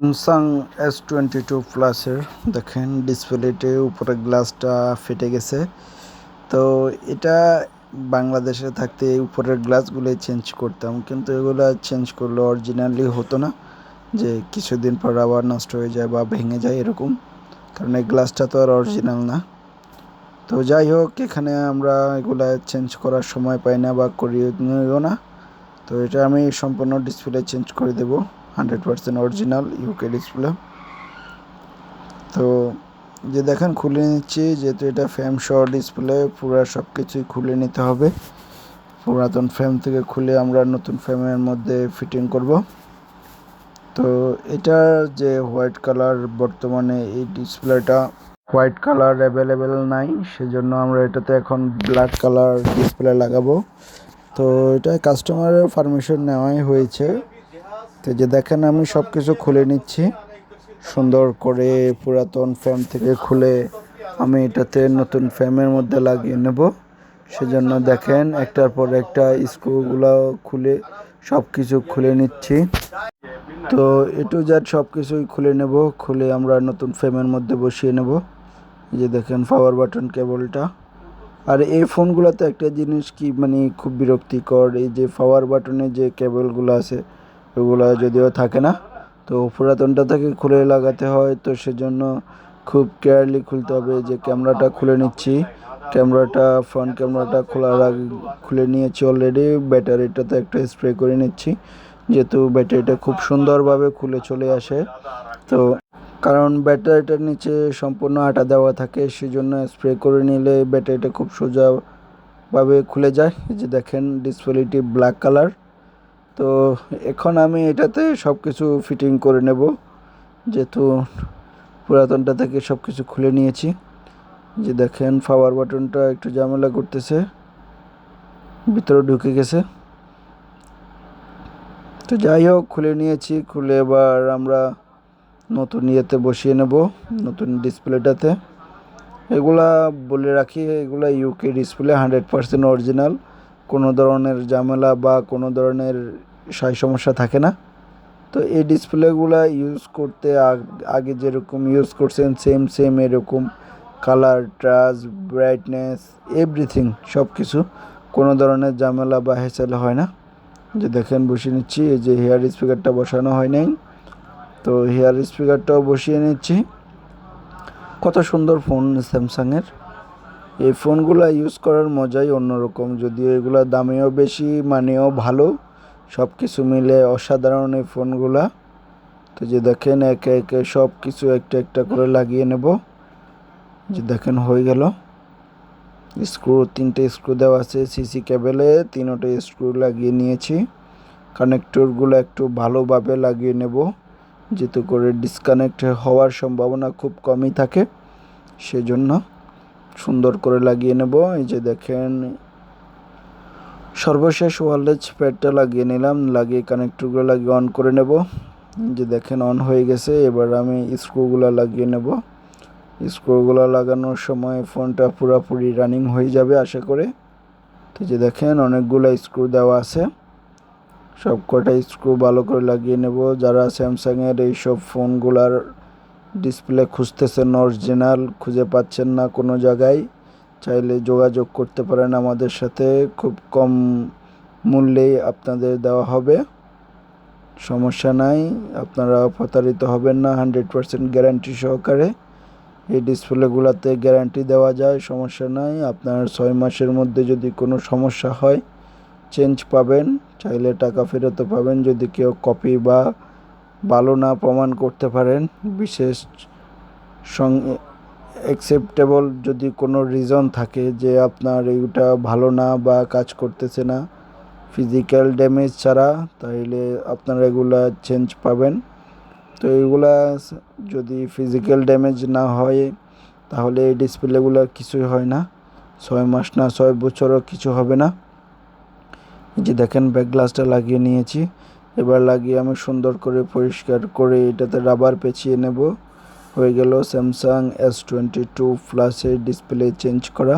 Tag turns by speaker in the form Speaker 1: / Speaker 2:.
Speaker 1: Samsung S22 প্লাসের দেখেন ডিসপ্লেতে উপরের গ্লাসটা ফেটে গেছে। তো এটা বাংলাদেশে থাকতে উপরের গ্লাসগুলো চেঞ্জ করতাম, কিন্তু এগুলো চেঞ্জ করলে অরিজিনালি হতো না, যে কিছুদিন পর আবার নষ্ট হয়ে যায় বা ভেঙে যায় এরকম, কারণ এই গ্লাসটা তো আর অরিজিনাল না। তো যাই হোক, এখানে আমরা এগুলা চেঞ্জ করার সময় পাই না বা করিও না। তো এটা আমি সম্পূর্ণ ডিসপ্লে চেঞ্জ করে দেবো, 100% অরিজিনাল ইউকে ডিসপ্লে। তো যে দেখেন খুলে নিচ্ছি, যেহেতু এটা ফ্রেম সহ ডিসপ্লে, পুরো সব কিছুই খুলে নিতে হবে। পুরাতন ফ্রেম থেকে খুলে আমরা নতুন ফ্রেমের মধ্যে ফিটিং করব। তো এটার যে হোয়াইট কালার, বর্তমানে এই ডিসপ্লেটা হোয়াইট কালার অ্যাভেলেবেল নাই, সেজন্য আমরা এটাতে এখন ব্ল্যাক কালার ডিসপ্লে লাগাবো। তো এটা কাস্টমারের পারমিশন নেওয়াই হয়েছে। তো যে দেখেন আমি সব কিছু খুলে নিচ্ছি সুন্দর করে, পুরাতন ফ্রেম থেকে খুলে আমি এটাতে নতুন ফ্রেমের মধ্যে লাগিয়ে নেব। সেজন্য দেখেন একটার পর একটা স্ক্রুগুলো খুলে সব কিছু খুলে নিচ্ছি। তো এ টু জেড সব কিছুই খুলে নেব, খুলে আমরা নতুন ফ্রেমের মধ্যে বসিয়ে নেব। যে দেখেন পাওয়ার বাটন কেবলটা। আর এই ফোনগুলোতে একটা জিনিস কি মানে খুব বিরক্তিকর, এই যে পাওয়ার বাটনের যে কেবলগুলো আছে ওগুলো যদিও থাকে না, তো পুরাতনটা থেকে খুলে লাগাতে হয়। তো সেজন্য খুব কেয়ারলি খুলতে হবে। যে ক্যামেরাটা খুলে নিচ্ছি, ক্যামেরাটা ফ্রন্ট ক্যামেরাটা খুলে নিয়েছি অলরেডি। ব্যাটারিটাতে একটা স্প্রে করে নিচ্ছি, যেহেতু ব্যাটারিটা খুব সুন্দরভাবে খুলে চলে আসে। তো কারণ ব্যাটারিটার নিচে সম্পূর্ণ আঠা দেওয়া থাকে, সেজন্য স্প্রে করে নিলে ব্যাটারিটা খুব সোজাভাবে খুলে যায়। এই যে দেখেন ডিসপ্লেটি ব্ল্যাক কালার। তো এখন আমি এটাতে সব কিছু ফিটিং করে নেব, যেহেতু পুরাতনটা থেকে সব কিছু খুলে নিয়েছি। যে দেখেন পাওয়ার বাটনটা একটু ঝামেলা করতেছে, ভিতরে ঢুকে গেছে। তো যাই হোক, খুলে নিয়েছি, খুলে এবার আমরা নতুন ইয়েতে বসিয়ে নেব, নতুন ডিসপ্লেটাতে। এগুলা বলে রাখি, এগুলা ইউকে ডিসপ্লে, 100% অরিজিনাল, কোনো ধরনের ঝামেলা বা কোনো ধরনের সমস্যা থাকে না। তো এই ডিসপ্লেগুলা ইউজ করতে আগে যেরকম ইউজ করছেন সেম এরকম কালার, টাচ, ব্রাইটনেস, এভরিথিং সব কিছু, কোনো ধরনের ঝামেলা বা হ্যাসেল হয় না। যে দেখেন বসিয়ে নিচ্ছি, এই যে হেয়ার স্পিকারটা বসানো হয় নাই, তো হেয়ার স্পিকারটাও বসিয়ে নিচ্ছি। কত সুন্দর ফোন স্যামসাংয়ের। এই ফোনগুলো ইউজ করার মজাই অন্যরকম, যদিও এগুলো দামেও বেশি, মানেও ভালো, সব কিছু মিলে অসাধারণ এই ফোনগুলা। তো যে দেখেন একে একে সব কিছু একটা একটা করে লাগিয়ে নেব। যে দেখেন হয়ে গেল। তিনটে স্ক্রু দেওয়া আছে সিসি কেবেলে, তিনটে স্ক্রু লাগিয়ে নিয়েছি। কানেক্টরগুলো একটু ভালোভাবে লাগিয়ে নেব, যেহেতু করে ডিসকানেক্ট হওয়ার সম্ভাবনা খুব কমই থাকে, সেজন্য সুন্দর করে লাগিয়ে নেব। এই যে দেখেন সর্বশেষ ওয়ারলেস প্যাডটা লাগিয়ে নিলাম, লাগিয়ে কানেক্টরগুলো লাগিয়ে অন করে নেব। যে দেখেন অন হয়ে গেছে। এবার আমি স্ক্রুগুলো লাগিয়ে নেব। স্ক্রুগুলো লাগানোর সময় ফোনটা পুরোপুরি রানিং হয়ে যাবে আশা করে। তো যে দেখেন অনেকগুলো স্ক্রু দেওয়া আছে, সব কটা স্ক্রু ভালো করে লাগিয়ে নেব। যারা স্যামসাংয়ের এইসব ফোনগুলার ডিসপ্লে খুঁজতেছেন, অরিজিনাল খুঁজে পাচ্ছেন না কোনো জায়গায়, চাইলে যোগাযোগ করতে পারেন আমাদের সাথে, খুব কম মূল্যেই আপনাদের দেওয়া হবে, সমস্যা নাই। আপনারা প্রতারিত হবেন না, 100% গ্যারান্টি সহকারে এই ডিসপ্লেগুলোতে গ্যারান্টি দেওয়া যায়, সমস্যা নাই। আপনার 6 মাসের মধ্যে যদি কোনো সমস্যা হয় চেঞ্জ পাবেন, চাইলে টাকা ফেরতও পাবেন যদি কেউ কপি বা ভালো না প্রমাণ করতে পারেন। বিশেষ অ্যাকসেপ্টেবল যদি কোনো রিজন থাকে যে আপনার এইটা ভালো না বা কাজ করতেছে না ফিজিক্যাল ড্যামেজ ছাড়া, তাইলে আপনারা এগুলা চেঞ্জ পাবেন। তো এইগুলা যদি ফিজিক্যাল ড্যামেজ না হয় তাহলে এই ডিসপ্লেগুলো কিছুই হয় না, 6 মাস না 6 বছরও কিছু হবে না। যে দেখেন ব্যাক গ্লাসটা লাগিয়ে নিয়েছি, এবার লাগিয়ে আমি সুন্দর করে পরিষ্কার করে এটাতে রাবার পেঁচিয়ে নেব। হয়ে গেল স্যামসাং S22 প্লাসের ডিসপ্লে চেঞ্জ করা।